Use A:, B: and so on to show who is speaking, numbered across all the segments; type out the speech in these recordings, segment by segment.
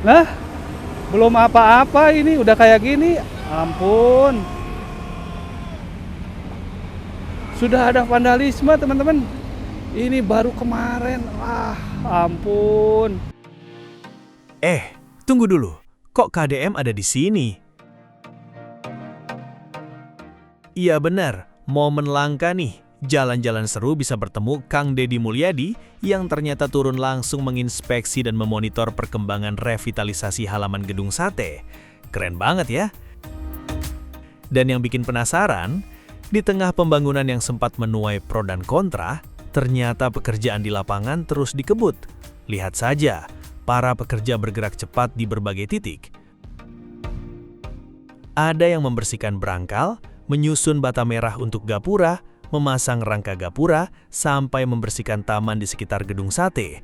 A: Nah, belum apa-apa ini udah kayak gini. Ampun. Sudah ada vandalisme, teman-teman. Ini baru kemarin. Wah, ampun.
B: Tunggu dulu. Kok KDM ada di sini? Iya benar, momen langka nih. Jalan-jalan seru bisa bertemu Kang Deddy Mulyadi yang ternyata turun langsung menginspeksi dan memonitor perkembangan revitalisasi halaman gedung sate. Keren banget ya. Dan yang bikin penasaran, di tengah pembangunan yang sempat menuai pro dan kontra, ternyata pekerjaan di lapangan terus dikebut. Lihat saja, para pekerja bergerak cepat di berbagai titik. Ada yang membersihkan berangkal, menyusun bata merah untuk gapura, memasang rangka gapura, sampai membersihkan taman di sekitar gedung sate.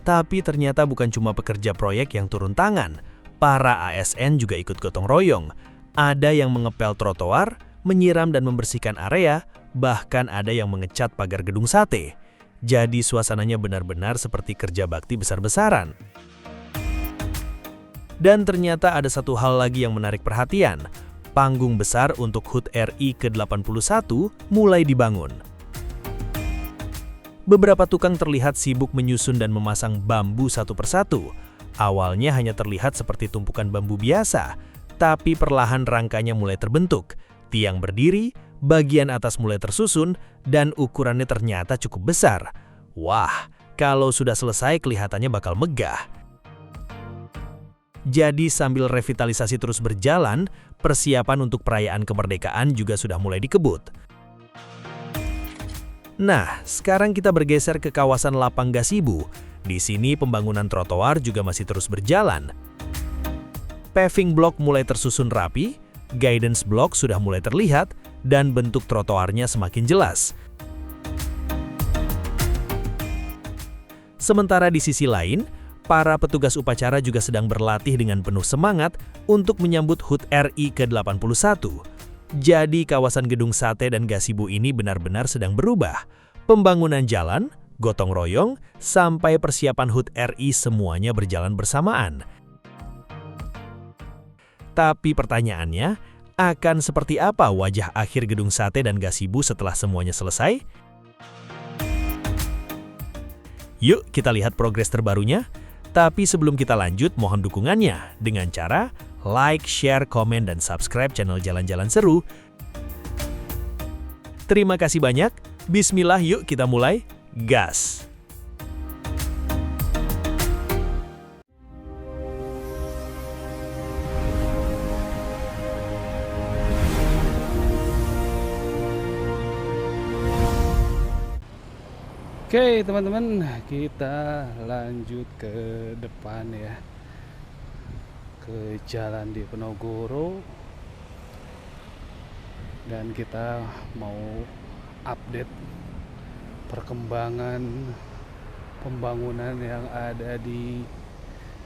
B: Tapi ternyata bukan cuma pekerja proyek yang turun tangan, para ASN juga ikut gotong royong. Ada yang mengepel trotoar, menyiram dan membersihkan area, bahkan ada yang mengecat pagar gedung sate. Jadi suasananya benar-benar seperti kerja bakti besar-besaran. Dan ternyata ada satu hal lagi yang menarik perhatian. Panggung besar untuk HUT RI ke-81 mulai dibangun. Beberapa tukang terlihat sibuk menyusun dan memasang bambu satu persatu. Awalnya hanya terlihat seperti tumpukan bambu biasa, tapi perlahan rangkanya mulai terbentuk. Tiang berdiri, bagian atas mulai tersusun, dan ukurannya ternyata cukup besar. Wah, kalau sudah selesai kelihatannya bakal megah. Jadi sambil revitalisasi terus berjalan, persiapan untuk perayaan kemerdekaan juga sudah mulai dikebut. Nah, sekarang kita bergeser ke kawasan Lapang Gasibu. Di sini pembangunan trotoar juga masih terus berjalan. Paving block mulai tersusun rapi, guidance block sudah mulai terlihat, dan bentuk trotoarnya semakin jelas. Sementara di sisi lain, para petugas upacara juga sedang berlatih dengan penuh semangat untuk menyambut HUT RI ke-81. Jadi kawasan gedung sate dan gasibu ini benar-benar sedang berubah. Pembangunan jalan, gotong royong, sampai persiapan HUT RI semuanya berjalan bersamaan. Tapi pertanyaannya, akan seperti apa wajah akhir gedung sate dan gasibu setelah semuanya selesai? Yuk kita lihat progres terbarunya. Tapi sebelum kita lanjut, mohon dukungannya dengan cara like, share, komen, dan subscribe channel Jalan-Jalan Seru. Terima kasih banyak. Bismillah, yuk kita mulai. Gas!
A: Oke, teman-teman, kita lanjut ke depan ya. Ke Jalan Diponegoro. Dan kita mau update perkembangan pembangunan yang ada di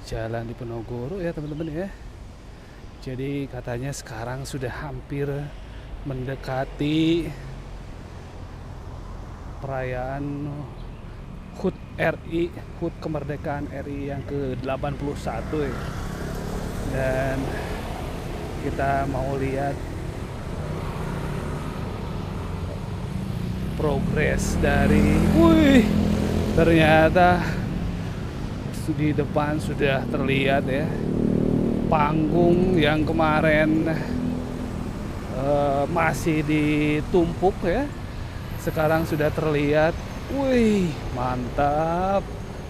A: Jalan Diponegoro ya, teman-teman ya. Jadi katanya sekarang sudah hampir mendekati perayaan HUT RI, HUT Kemerdekaan RI yang ke-81 ya. Dan kita mau lihat progres dari ternyata di depan sudah terlihat ya panggung yang kemarin masih ditumpuk ya. Sekarang sudah terlihat, mantap.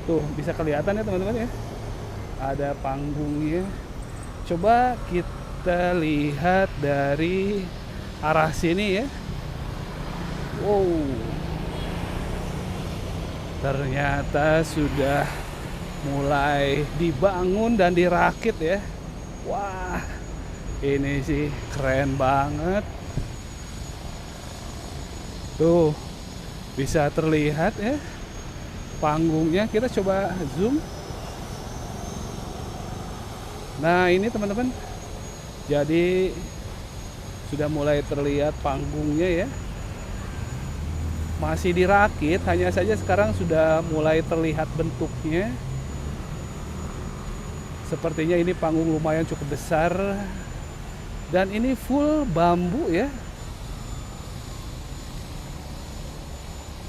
A: Tuh, bisa kelihatan ya teman-teman ya. Ada panggungnya. Coba kita lihat dari arah sini ya. Wow. Ternyata sudah mulai dibangun dan dirakit ya. Wah, ini sih keren banget. Tuh, bisa terlihat ya panggungnya. Kita coba zoom. Nah, ini teman-teman. Jadi sudah mulai terlihat panggungnya ya. Masih dirakit, hanya saja sekarang sudah mulai terlihat bentuknya. Sepertinya ini panggung lumayan cukup besar. Dan ini full bambu ya.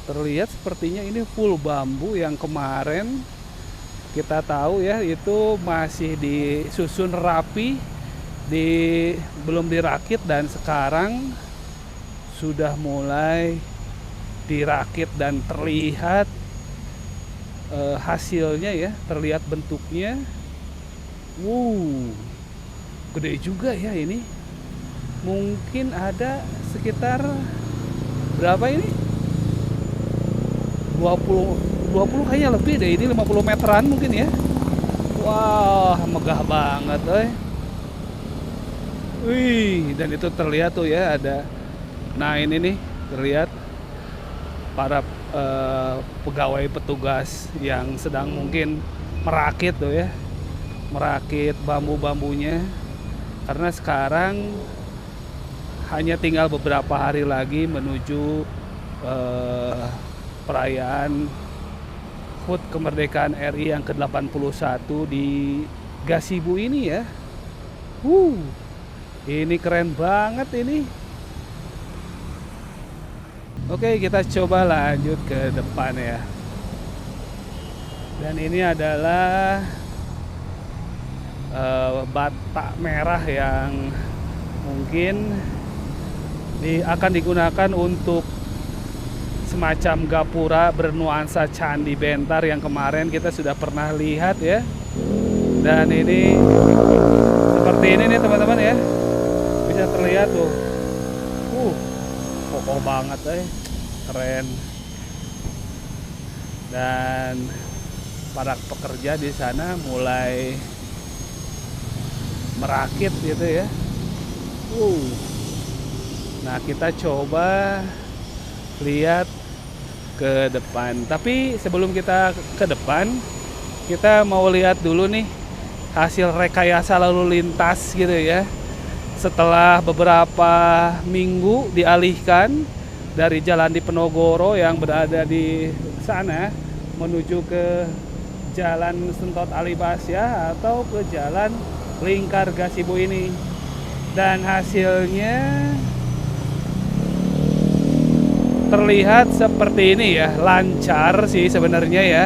A: Terlihat sepertinya ini full bambu yang kemarin kita tahu ya itu masih disusun rapi, belum dirakit, dan sekarang sudah mulai dirakit dan terlihat hasilnya ya, terlihat bentuknya. Wow, gede juga ya ini. Mungkin ada sekitar berapa ini? 20 kayaknya lebih deh, ini 50 meteran mungkin ya. Wah, megah banget Wih, dan itu terlihat tuh ya ada. Nah, ini nih terlihat para pegawai petugas yang sedang mungkin merakit tuh ya. Merakit bambu-bambunya. Karena sekarang hanya tinggal beberapa hari lagi menuju perayaan HUT kemerdekaan RI yang ke-81 di Gasibu ini ya. Ini keren banget ini. Oke, kita coba lanjut ke depan ya. Dan ini adalah bata merah yang mungkin akan digunakan untuk semacam gapura bernuansa Candi Bentar yang kemarin kita sudah pernah lihat ya. Dan ini seperti ini nih teman-teman ya, bisa terlihat tuh, kokoh banget keren. Dan para pekerja di sana mulai merakit gitu ya. Nah, kita coba lihat ke depan. Tapi sebelum kita ke depan, kita mau lihat dulu nih hasil rekayasa lalu lintas gitu ya. Setelah beberapa minggu dialihkan dari Jalan Diponegoro yang berada di sana menuju ke Jalan Sentot Alibasya atau ke Jalan Lingkar Gasibu ini. Dan hasilnya terlihat seperti ini ya, lancar sih sebenarnya ya.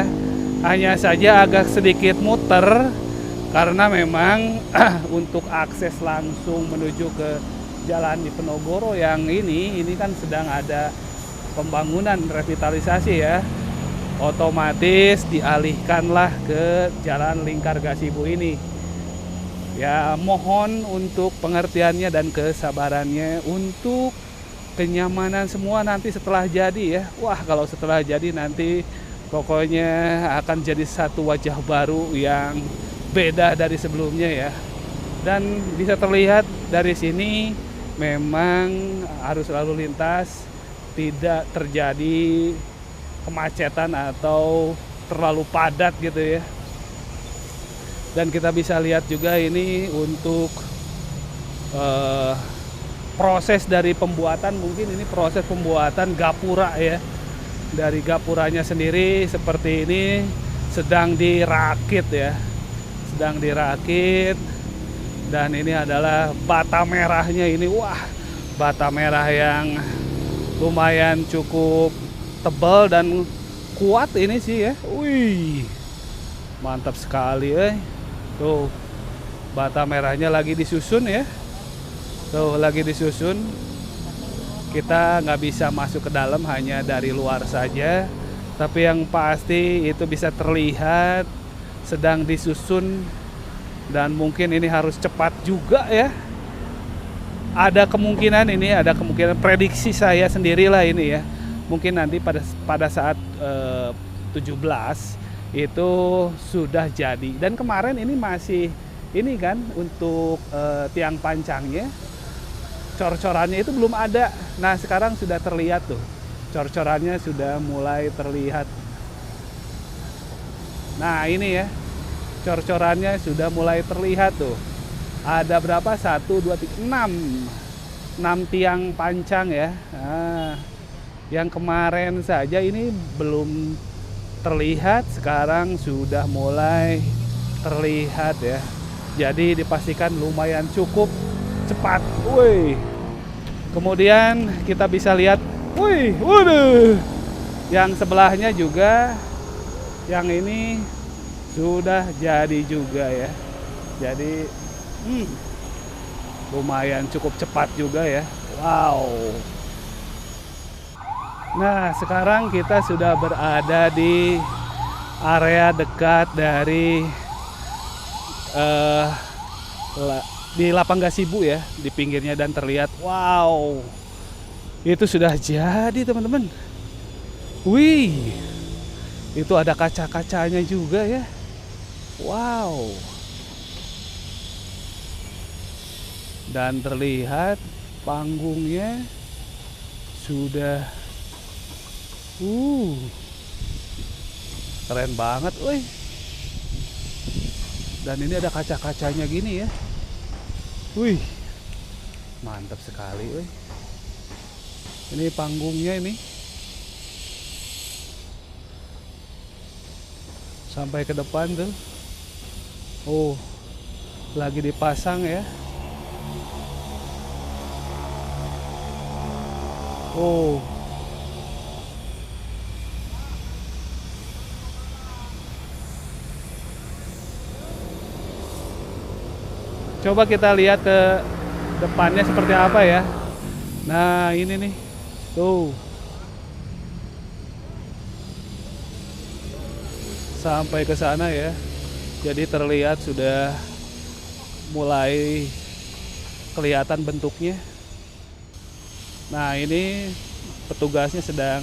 A: Hanya saja agak sedikit muter karena memang untuk akses langsung menuju ke Jalan Diponegoro yang ini kan sedang ada pembangunan revitalisasi ya. Otomatis dialihkanlah ke Jalan Lingkar Gasibu ini. Ya, mohon untuk pengertiannya dan kesabarannya untuk kenyamanan semua nanti setelah jadi ya. Wah, kalau setelah jadi nanti pokoknya akan jadi satu wajah baru yang beda dari sebelumnya ya. Dan bisa terlihat dari sini memang arus lalu lintas tidak terjadi kemacetan atau terlalu padat gitu ya. Dan kita bisa lihat juga ini untuk proses dari pembuatan, mungkin ini proses pembuatan gapura ya. Dari gapuranya sendiri seperti ini sedang dirakit ya. Sedang dirakit. Dan ini adalah bata merahnya ini. Wah, bata merah yang lumayan cukup tebal dan kuat ini sih ya. Wih, mantap sekali Tuh, bata merahnya lagi disusun ya. Tuh, lagi disusun. Kita nggak bisa masuk ke dalam, hanya dari luar saja. Tapi yang pasti itu bisa terlihat sedang disusun. Dan mungkin ini harus cepat juga ya. Ada kemungkinan prediksi saya sendirilah ini ya. Mungkin nanti pada saat 17 itu sudah jadi. Dan kemarin ini masih ini kan untuk tiang pancangnya, cor-corannya itu belum ada. Nah, sekarang sudah terlihat tuh, cor-corannya sudah mulai terlihat. Nah, ini ya, cor-corannya sudah mulai terlihat tuh. Ada berapa? 1, 2, 3, 6 tiang pancang ya. Nah, yang kemarin saja ini belum terlihat, sekarang sudah mulai terlihat ya. Jadi dipastikan lumayan cukup cepat. Woi. Kemudian kita bisa lihat, wih, waduh. Yang sebelahnya juga, yang ini sudah jadi juga ya. Jadi lumayan cukup cepat juga ya. Wow. Nah, sekarang kita sudah berada di area dekat dari di Lapang Gasibu ya, di pinggirnya, dan terlihat wow, itu sudah jadi teman-teman. Wih, itu ada kaca-kacanya juga ya. Wow. Dan terlihat panggungnya sudah keren banget, woi. Dan ini ada kaca-kacanya gini ya. Wih, mantap sekali, woi. Ini panggungnya ini sampai ke depan tuh. Oh, lagi dipasang ya. Oh, coba kita lihat ke depannya seperti apa ya. Nah, ini nih. Tuh. Sampai ke sana ya. Jadi terlihat sudah mulai kelihatan bentuknya. Nah, ini petugasnya sedang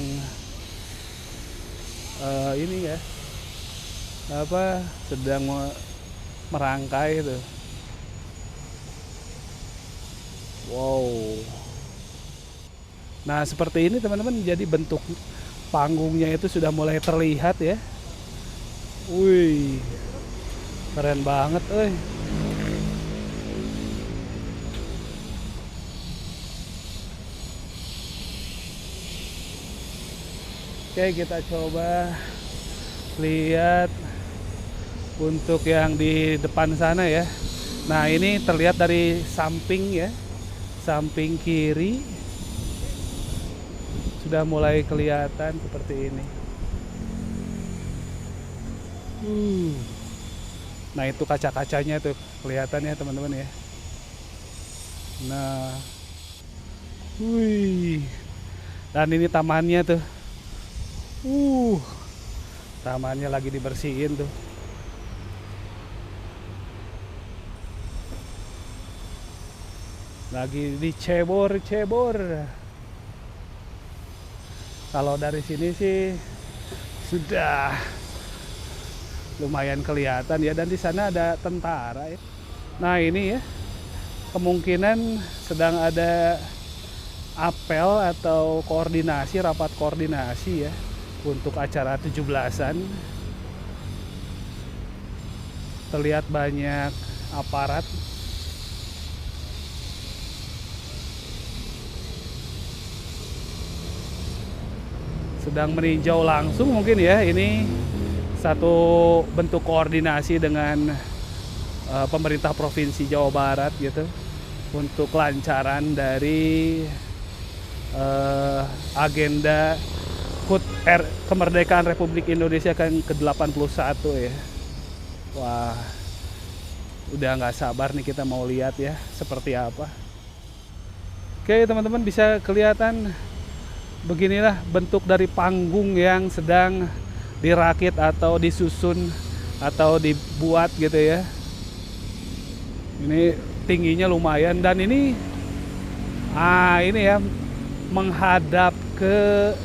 A: ini ya. Sedang merangkai itu. Wow. Nah, seperti ini teman-teman, jadi bentuk panggungnya itu sudah mulai terlihat ya. Wih, keren banget, euy. Oke, kita coba lihat untuk yang di depan sana ya. Nah, ini terlihat dari samping ya. Samping kiri sudah mulai kelihatan seperti ini. Nah, itu kaca-kacanya tuh kelihatannya teman-teman ya. Nah, wih. Dan ini tamannya tuh. Tamannya lagi dibersihin tuh. Lagi dicebor-cebor. Kalau dari sini sih sudah lumayan kelihatan ya, dan di sana ada tentara ya. Nah, ini ya, kemungkinan sedang ada apel atau koordinasi, rapat koordinasi ya untuk acara 17-an. Terlihat banyak aparat. Sedang meninjau langsung mungkin ya, ini satu bentuk koordinasi dengan pemerintah Provinsi Jawa Barat gitu untuk kelancaran dari agenda HUT Kemerdekaan Republik Indonesia kan ke-81 ya. Wah, udah nggak sabar nih kita mau lihat ya seperti apa. Oke teman-teman, bisa kelihatan beginilah bentuk dari panggung yang sedang dirakit atau disusun atau dibuat gitu ya. Ini tingginya lumayan, dan ini ya menghadap ke,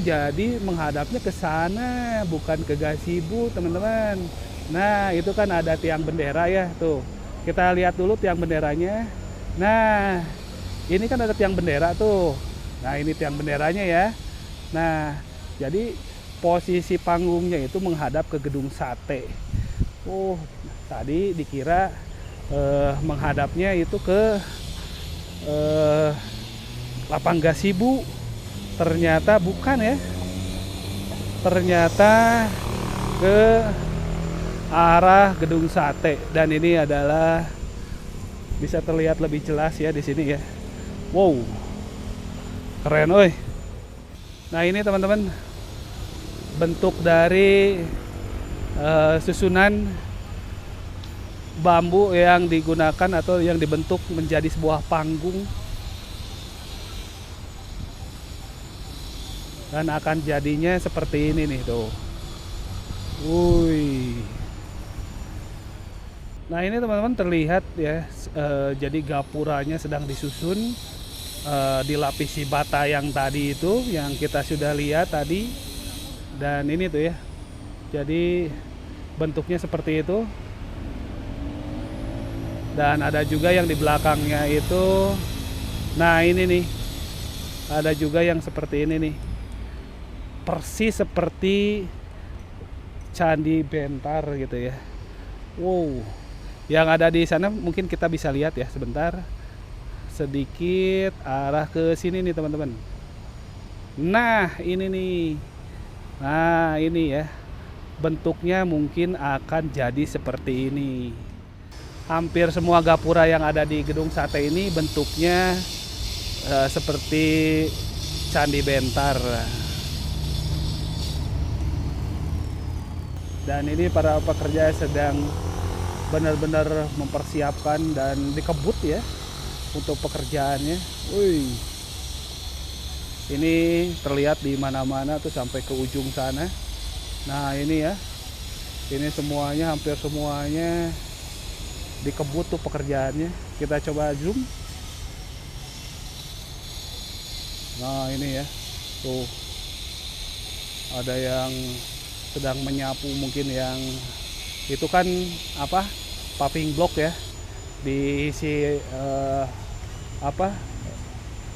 A: jadi menghadapnya ke sana, bukan ke Gasibu teman-teman. Nah, itu kan ada tiang bendera ya tuh. Kita lihat dulu tiang benderanya. Nah, ini kan ada tiang bendera tuh. Nah, ini tiang benderanya ya. Nah, jadi posisi panggungnya itu menghadap ke Gedung Sate. Tadi dikira menghadapnya itu ke Lapang Gasibu. Ternyata bukan ya. Ternyata ke arah gedung sate. Dan ini adalah bisa terlihat lebih jelas ya di sini ya. Wow, keren, oi. Nah ini teman-teman, bentuk dari susunan bambu yang digunakan atau yang dibentuk menjadi sebuah panggung, dan akan jadinya seperti ini nih tuh. Wih. Nah ini teman-teman terlihat ya, jadi gapuranya sedang disusun, dilapisi bata yang tadi itu yang kita sudah lihat tadi. Dan ini tuh ya, jadi bentuknya seperti itu. Dan ada juga yang di belakangnya itu, nah ini nih, ada juga yang seperti ini nih, persis seperti Candi Bentar gitu ya. Wow, yang ada di sana mungkin kita bisa lihat ya sebentar, sedikit arah ke sini nih teman-teman. Nah ini nih, nah ini ya, bentuknya mungkin akan jadi seperti ini. Hampir semua gapura yang ada di gedung sate ini bentuknya seperti Candi Bentar. Dan ini para pekerja sedang benar-benar mempersiapkan dan dikebut ya untuk pekerjaannya. Wih, ini terlihat di mana-mana tuh sampai ke ujung sana. Nah ini ya, ini semuanya, hampir semuanya dikebut tuh pekerjaannya. Kita coba zoom. Nah ini ya, tuh ada yang sedang menyapu, mungkin yang itu kan apa, paving block ya, diisi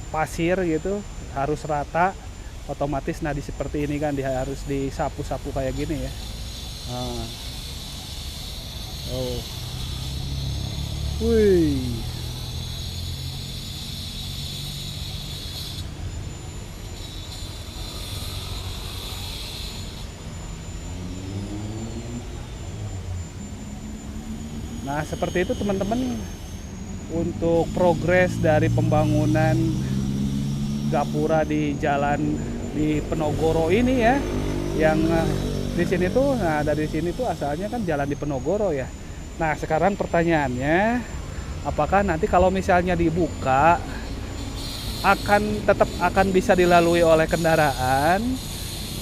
A: pasir gitu, harus rata otomatis. Nah di seperti ini kan harus disapu-sapu kayak gini ya. Nah. Oh. Wih. Nah seperti itu teman-teman, untuk progres dari pembangunan gapura di jalan di Penogoro ini ya. Yang di sini tuh, nah dari sini tuh asalnya kan jalan di Penogoro ya. Nah sekarang pertanyaannya, apakah nanti kalau misalnya dibuka tetap akan bisa dilalui oleh kendaraan,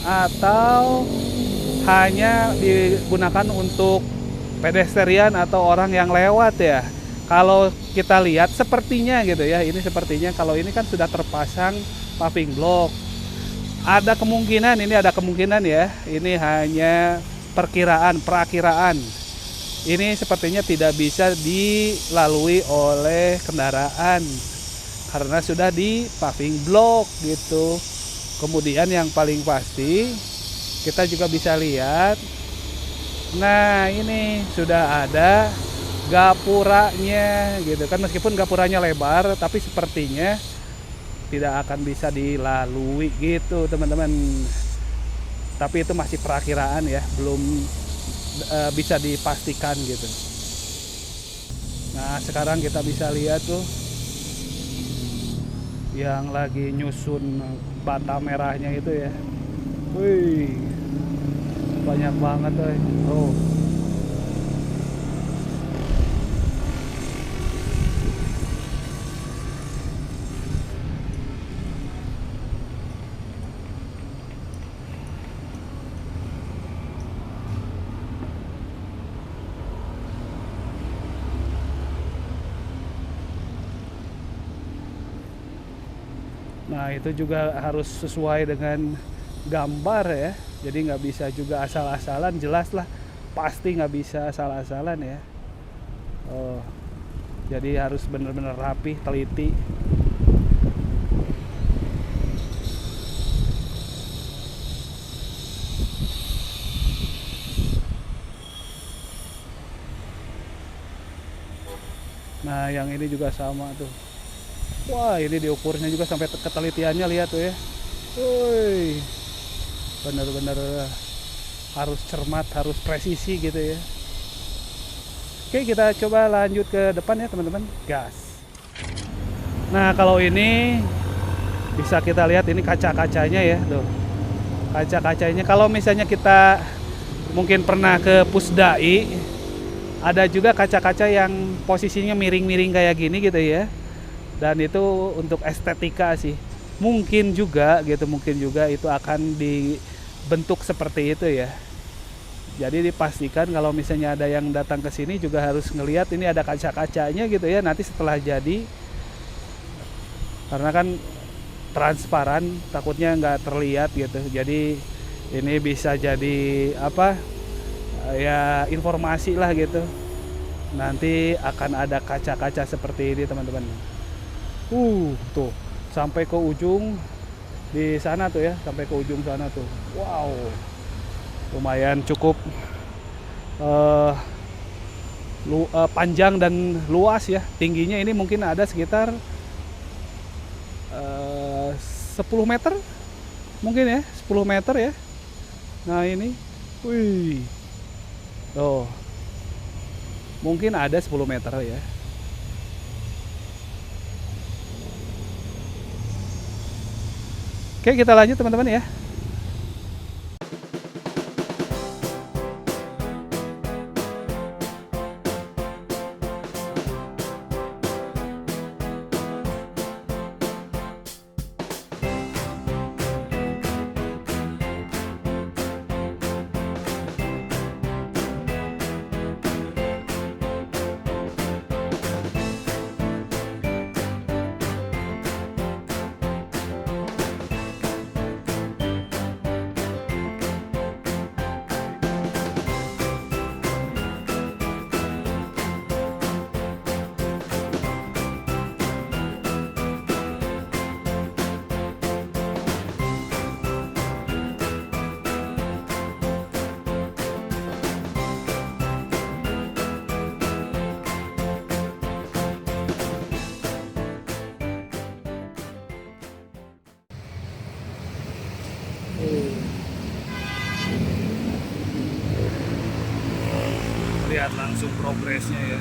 A: atau hanya digunakan untuk pedestrian atau orang yang lewat ya? Kalau kita lihat sepertinya gitu ya, ini sepertinya kalau ini kan sudah terpasang paving block. Ada kemungkinan ya, ini hanya perakiraan. Ini sepertinya tidak bisa dilalui oleh kendaraan karena sudah di paving block gitu. Kemudian yang paling pasti kita juga bisa lihat, nah ini sudah ada gapuranya gitu kan, meskipun gapuranya lebar tapi sepertinya tidak akan bisa dilalui gitu teman-teman. Tapi itu masih perakiraan ya, belum bisa dipastikan gitu. Nah sekarang kita bisa lihat tuh yang lagi nyusun bata merahnya itu ya. Wih, banyak banget tuh. Nah itu juga harus sesuai dengan gambar ya, jadi nggak bisa juga asal-asalan, jelas lah pasti nggak bisa asal-asalan ya. Oh, jadi harus benar-benar rapi, teliti. Nah yang ini juga sama tuh. Wah ini diukurnya juga sampai ketelitiannya, lihat tuh ya. Woi, bener-bener harus cermat, harus presisi gitu ya. Oke, kita coba lanjut ke depan ya teman-teman. Gas. Nah, kalau ini bisa kita lihat ini kaca-kacanya ya, tuh. Kaca-kacanya kalau misalnya kita mungkin pernah ke Pusdai, ada juga kaca-kaca yang posisinya miring-miring kayak gini gitu ya. Dan itu untuk estetika sih. Mungkin juga itu akan dibentuk seperti itu ya. Jadi dipastikan kalau misalnya ada yang datang ke sini juga harus ngelihat ini ada kaca-kacanya gitu ya. Nanti setelah jadi, karena kan transparan, takutnya nggak terlihat gitu. Jadi ini bisa jadi apa ya, informasi lah gitu. Nanti akan ada kaca-kaca seperti ini teman-teman. Tuh sampai ke ujung di sana tuh ya, sampai ke ujung sana tuh. Wow, lumayan cukup panjang dan luas ya. Tingginya ini mungkin ada sekitar 10 meter mungkin ya, 10 meter ya. Nah ini, wih, tuh mungkin ada 10 meter ya. Oke, kita lanjut teman-teman ya. Lihat langsung progresnya ya.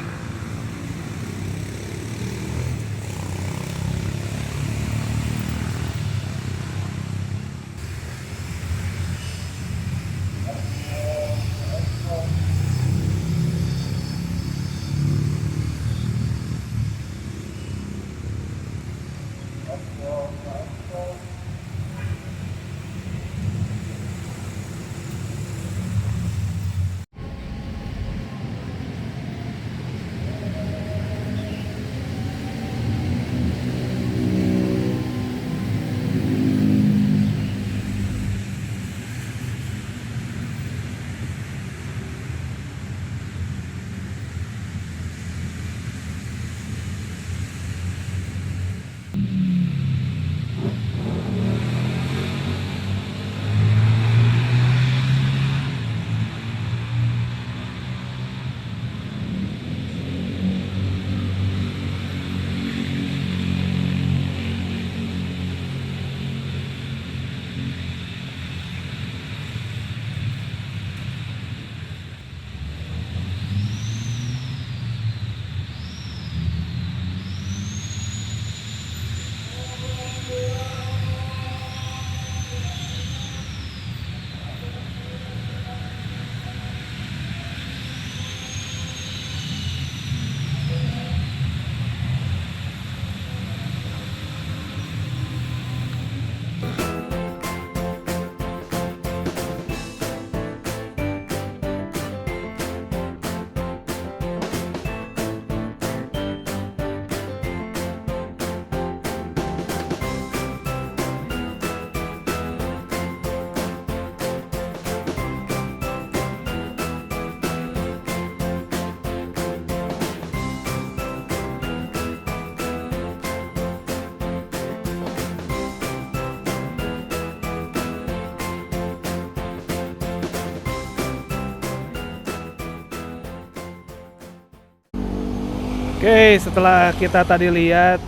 A: Oke, setelah kita tadi lihat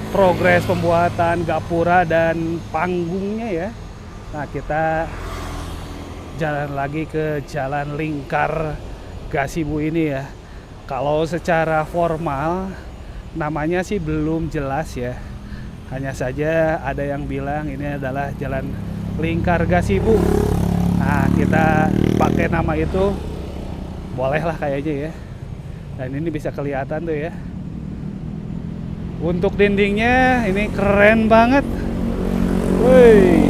A: progres pembuatan gapura dan panggungnya ya. Nah, kita jalan lagi ke jalan lingkar gazebo ini ya. Kalau secara formal namanya sih belum jelas ya. Hanya saja ada yang bilang ini adalah jalan lingkar gazebo. Nah, kita pakai nama itu bolehlah kayaknya ya. Dan ini bisa kelihatan tuh ya. Untuk dindingnya ini keren banget. Woi,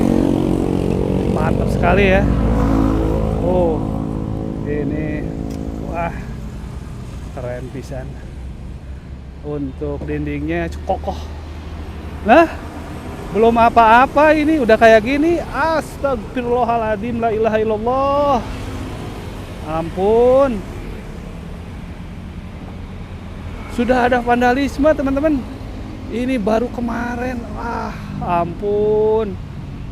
A: mantap sekali ya. Oh, ini wah keren pisan. Untuk dindingnya kokoh. Nah, belum apa-apa ini udah kayak gini. Astagfirullahaladzim, la ilaha illallah. Ampun. Sudah ada vandalisme teman-teman. Ini baru kemarin. Wah, ampun.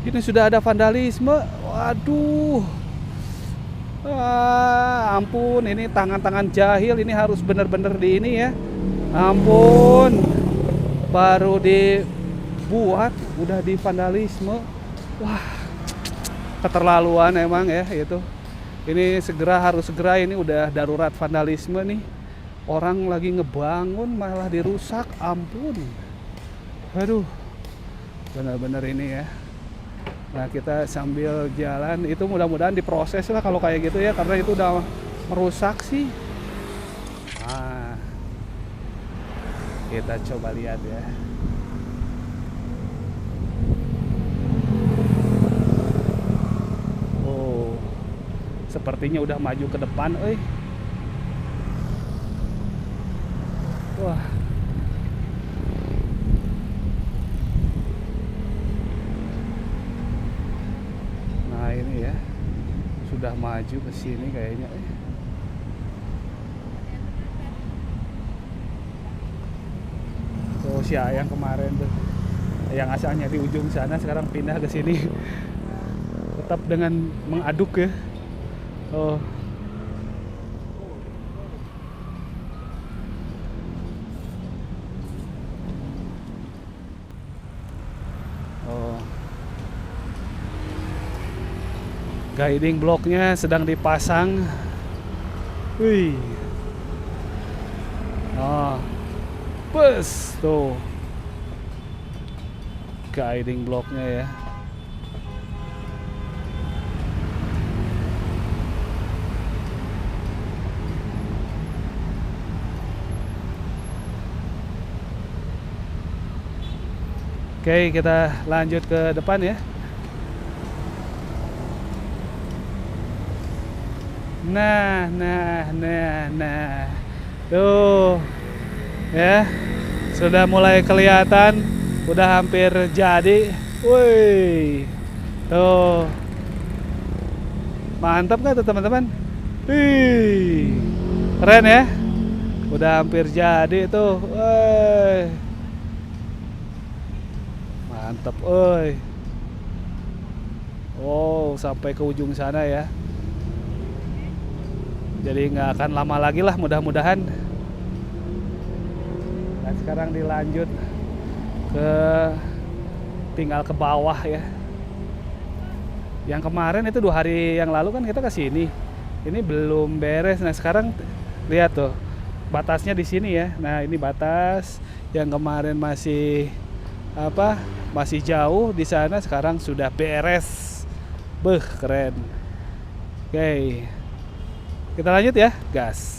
A: Ini sudah ada vandalisme. Waduh. Wah, ampun. Ini tangan-tangan jahil. Ini harus benar-benar di ini ya. Ampun. Baru dibuat udah di vandalisme. Wah, keterlaluan emang ya itu. Ini harus segera ini udah darurat vandalisme nih. Orang lagi ngebangun malah dirusak. Ampun. Aduh, benar-benar ini ya. Nah, kita sambil jalan itu mudah-mudahan diproses lah kalau kayak gitu ya, karena itu udah merusak sih. Nah, kita coba lihat ya. Oh, sepertinya udah maju ke depan, Wah. Nah, ini ya. Sudah maju ke sini kayaknya. Tuh si Ayang kemarin tuh. Yang asalnya di ujung sana sekarang pindah ke sini. Tetap dengan mengaduk ya. Oh. Guiding blocknya sedang dipasang. Wih. Oh. Bus tuh. Guiding blocknya ya. Oke, kita lanjut ke depan ya. Nah. Tuh. Ya. Sudah mulai kelihatan, udah hampir jadi. Woi. Tuh. Mantap gak tuh teman-teman? Wih. Keren ya? Udah hampir jadi tuh. Woi. Mantap, Oh, sampai ke ujung sana ya. Jadi nggak akan lama lagi lah mudah-mudahan. Dan sekarang dilanjut tinggal ke bawah ya. Yang kemarin itu 2 hari yang lalu kan kita ke sini. Ini belum beres. Nah, sekarang lihat tuh batasnya di sini ya. Nah, ini batas yang kemarin masih masih jauh di sana, sekarang sudah beres. Beuh, keren. Oke. Kita lanjut ya, gas.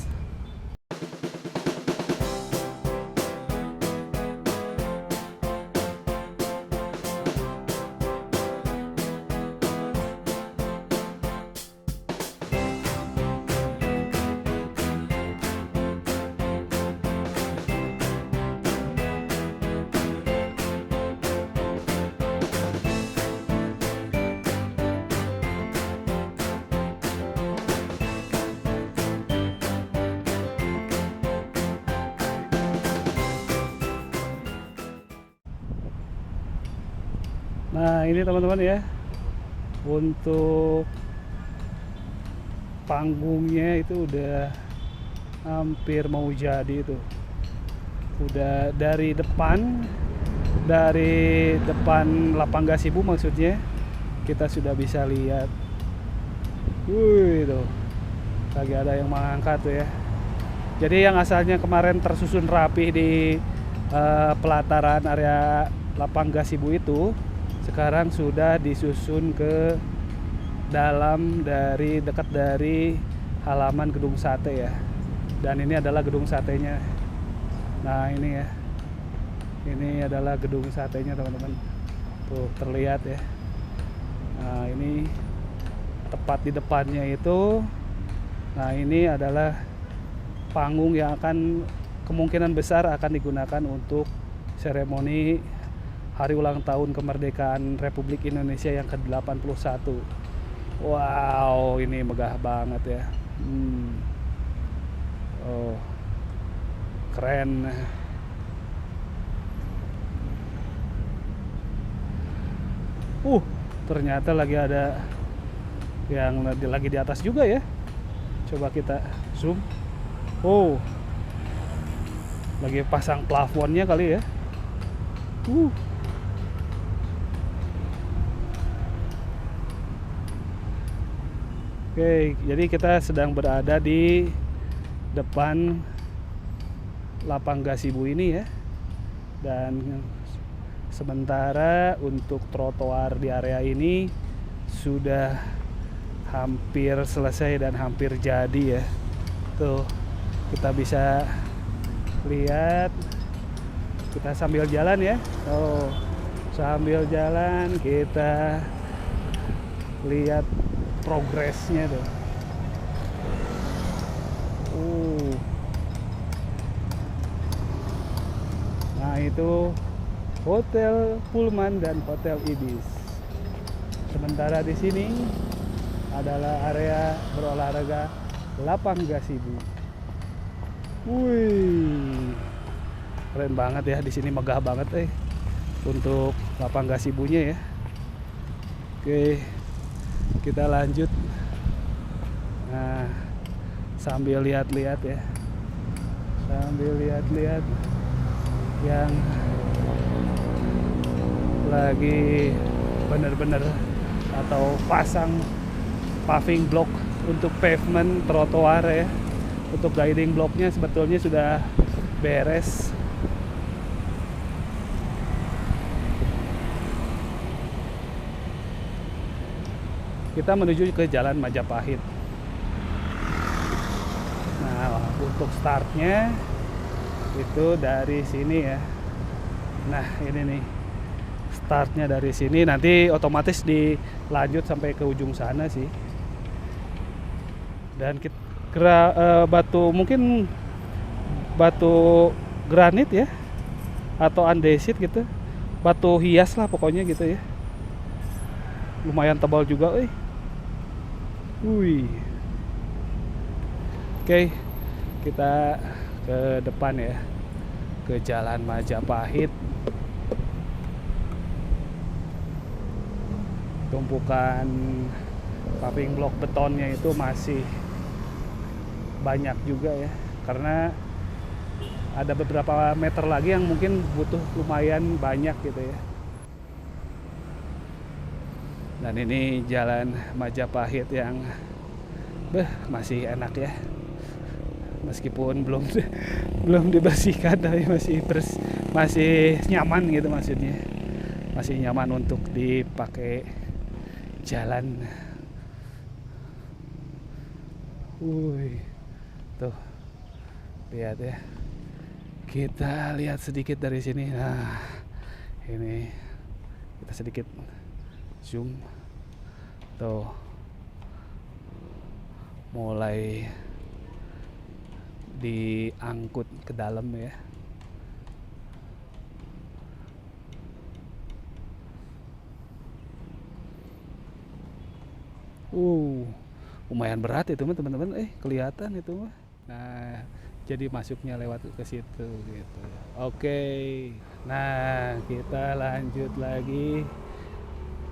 A: Nah, ini teman-teman ya, untuk panggungnya itu udah hampir mau jadi itu. Udah dari depan lapang gazebo maksudnya, kita sudah bisa lihat. Wih, tuh Lagi ada yang mengangkat tuh ya. Jadi yang asalnya kemarin tersusun rapi di pelataran area Lapang Gasibu itu, sekarang sudah disusun ke dalam dari dekat dari halaman gedung sate ya. Dan ini adalah gedung satenya. Nah ini ya, ini adalah gedung satenya teman-teman. Tuh terlihat ya. Nah ini tepat di depannya itu. Nah ini adalah panggung yang akan kemungkinan besar akan digunakan untuk seremoni hari ulang tahun kemerdekaan Republik Indonesia yang ke-81. Wow, ini megah banget ya. Oh, keren. Ternyata lagi ada yang lagi di atas juga ya. Coba kita zoom. Oh, lagi pasang plafonnya kali ya. Oke, jadi kita sedang berada di depan Lapang Gasibu ini ya. Dan sementara untuk trotoar di area ini sudah hampir selesai dan hampir jadi ya. Tuh, kita bisa lihat. Kita sambil jalan ya. Oh, sambil jalan kita lihat progresnya tuh. Nah itu Hotel Pullman dan Hotel Ibis. Sementara di sini adalah area berolahraga Lapang Gasibu. Wih, keren banget ya, di sini megah banget untuk Lapang Gasibunya ya. Oke, kita lanjut. Nah, sambil lihat-lihat ya, sambil lihat-lihat yang lagi bener-bener atau pasang paving block untuk pavement trotoar ya. Untuk guiding blocknya sebetulnya sudah beres. Kita menuju ke Jalan Majapahit. Nah, untuk startnya itu dari sini ya. Nah, ini nih startnya dari sini, nanti otomatis dilanjut sampai ke ujung sana sih. Dan batu, mungkin batu granit ya, atau andesit gitu, batu hias lah pokoknya gitu ya. Lumayan tebal juga, Wih. Oke, kita ke depan ya, ke Jalan Majapahit. Tumpukan paving block betonnya itu masih banyak juga ya, karena ada beberapa meter lagi yang mungkin butuh lumayan banyak gitu ya. Dan ini Jalan Majapahit yang masih enak ya, meskipun belum dibersihkan, tapi masih nyaman gitu, maksudnya masih nyaman untuk dipakai jalan. Tuh lihat ya, kita lihat sedikit dari sini. Nah ini kita sedikit zoom. Tuh mulai diangkut ke dalam ya. Lumayan berat itu mah teman-teman, kelihatan itu mah. Nah, jadi masuknya lewat ke situ gitu. Oke. Nah, kita lanjut lagi.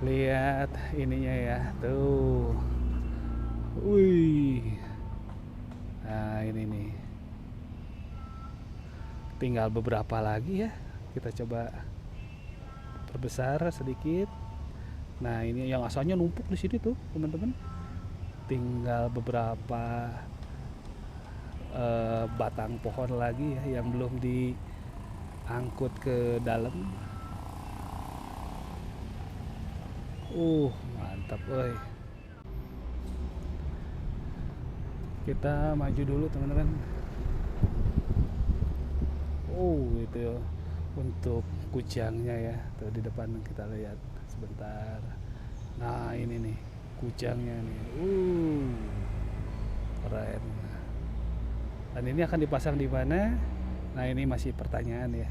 A: Lihat ininya ya, tuh. Wih. Nah, ini nih. Tinggal beberapa lagi ya. Kita coba perbesar sedikit. Nah, ini yang asalnya numpuk di sini tuh, teman-teman. Tinggal beberapa batang pohon lagi ya yang belum diangkut ke dalam. Mantap, oi. Kita maju dulu teman-teman. Itu ya, untuk kujangnya ya. Tuh di depan kita lihat sebentar. Nah, ini nih kujangnya nih. Keren. Dan ini akan dipasang di mana? Nah, ini masih pertanyaan ya.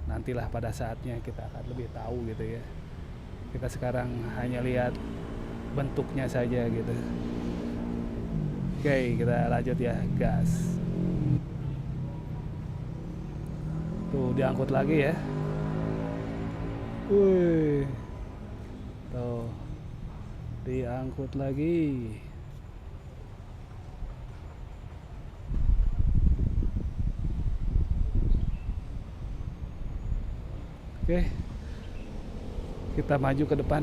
A: Nantilah pada saatnya kita akan lebih tahu gitu ya. Kita sekarang hanya lihat bentuknya saja gitu. Oke, kita lanjut ya, gas. Tuh diangkut lagi ya. Tuh diangkut lagi. Oke, kita maju ke depan.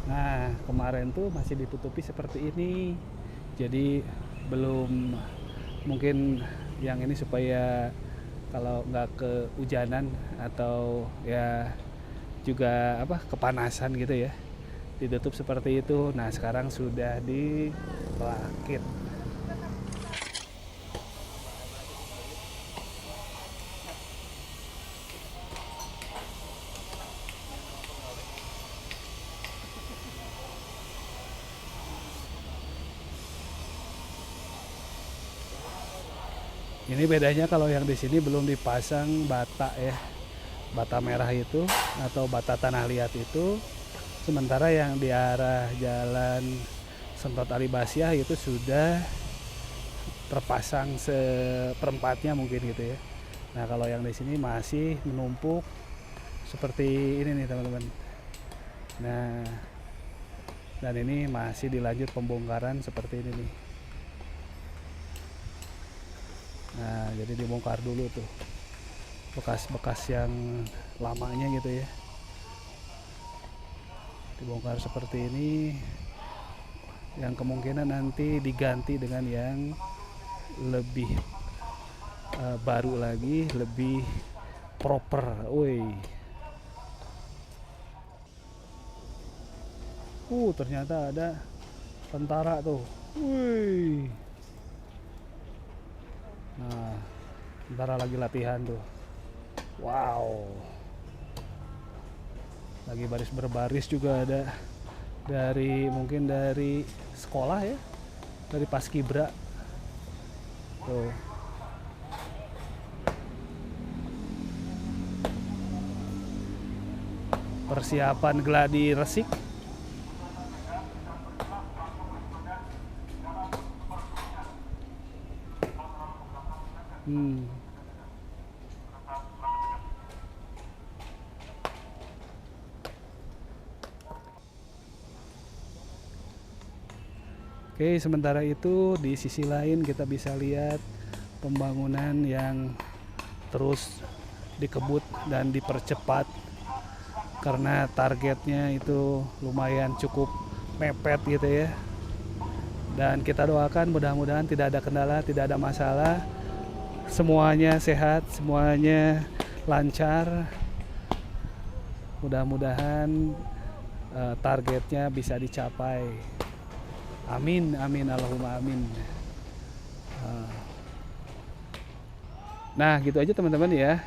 A: Nah, kemarin tuh masih ditutupi seperti ini, jadi belum, mungkin yang ini supaya kalau nggak kehujanan atau ya juga kepanasan gitu ya, ditutup seperti itu. Nah, sekarang sudah dirakit. Ini bedanya kalau yang di sini belum dipasang bata ya, bata merah itu atau bata tanah liat itu. Sementara yang di arah jalan Sentot Alibasyah itu sudah terpasang seperempatnya mungkin gitu ya. Nah, kalau yang di sini masih menumpuk seperti ini nih teman-teman. Nah, dan ini masih dilanjut pembongkaran seperti ini nih. Nah, jadi dibongkar dulu tuh bekas-bekas yang lamanya gitu ya, dibongkar seperti ini, yang kemungkinan nanti diganti dengan yang lebih baru lagi, lebih proper. Ternyata ada tentara tuh. Nah, tentara lagi latihan tuh. Wow. Lagi baris berbaris juga ada, mungkin dari sekolah ya, dari Paskibra. Tuh. Persiapan gladi resik. Oke, sementara itu di sisi lain kita bisa lihat pembangunan yang terus dikebut dan dipercepat karena targetnya itu lumayan cukup mepet gitu ya. Dan kita doakan mudah-mudahan tidak ada kendala, tidak ada masalah, semuanya sehat, semuanya lancar. Mudah-mudahan targetnya bisa dicapai. Amin, amin, Allahumma amin. Nah, gitu aja teman-teman ya,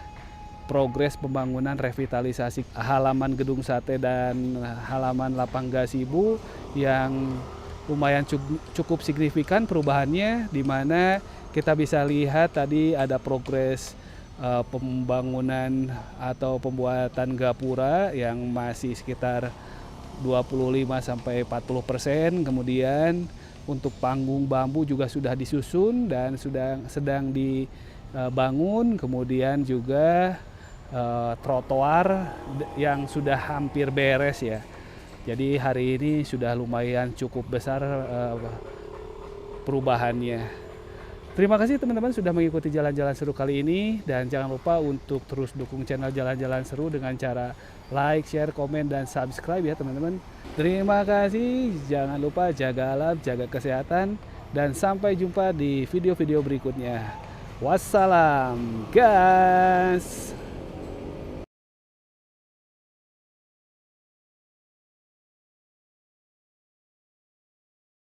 A: progres pembangunan revitalisasi halaman Gedung Sate dan halaman Lapang Gasibu yang lumayan cukup signifikan perubahannya, di mana kita bisa lihat tadi ada progres pembangunan atau pembuatan gapura yang masih sekitar 25-40%. Kemudian untuk panggung bambu juga sudah disusun dan sedang dibangun. Kemudian juga trotoar yang sudah hampir beres ya. Jadi hari ini sudah lumayan cukup besar perubahannya. Terima kasih teman-teman sudah mengikuti jalan-jalan seru kali ini, dan jangan lupa untuk terus dukung channel Jalan-Jalan Seru dengan cara like, share, komen, dan subscribe ya teman-teman. Terima kasih, jangan lupa jaga alam, jaga kesehatan, dan sampai jumpa di video-video berikutnya. Wassalam guys.